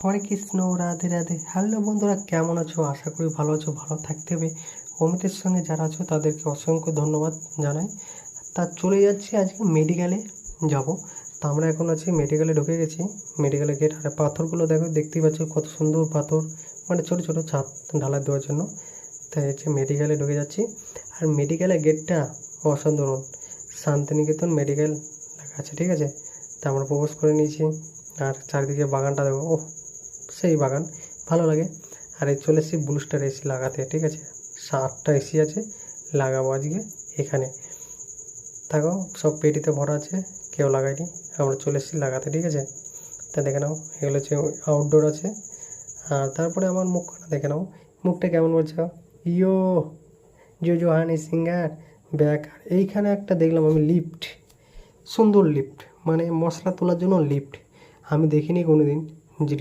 হরে Krishna, Radhe Radhe. Hello বন্ধুরা, কেমন আছো? আশা করি ভালো আছো, ভালো থাকতে হবে। অমিতের সঙ্গে যারা আছো তাদেরকে অসংখ্য ধন্যবাদ জানাই। তা চলে যাচ্ছি আজকে মেডিকেলে যাব। তা আমরা এখন আছি মেডিকেলে, ঢুকে গেছি। মেডিকেলের গেট, আর পাথরগুলো দেখো, দেখতেই পাচ্ছ কত সুন্দর পাথর, মানে ছোটো ছোটো ছাদ ঢালাই দেওয়ার জন্য। তাই হচ্ছে মেডিকেলে ঢুকে যাচ্ছি। আর মেডিকেলের গেটটা অসাধারণ, শান্তিনিকেতন মেডিকেল লেখা আছে, ঠিক আছে। তা আমরা প্রবেশ করে নিয়েছি। আর চারিদিকে বাগানটা দেখো, ওহ সেই বাগান, ভালো লাগে। আর এই চলে এসেছি ব্লু স্টার এসি লাগাতে, ঠিক আছে। 7টা এসি আছে, লাগাবো আজকে এখানে। দেখো সব পেটিতে ভরা আছে, কেউ লাগায়নি, আমরা চলে এসেছি লাগাতে, ঠিক আছে। তা দেখে নাও, এগুলো হচ্ছে আউটডোর আছে। আর তারপরে আমার মুখখানা দেখে নাও, মুখটা কেমন বলছে, ইয়ো জো হানি সিঙ্গার ব্যাক। এইখানে একটা দেখলাম আমি লিফট, সুন্দর লিফট, মানে মশলা তোলার জন্য লিফট। আমি দেখিনি কোনো দিন,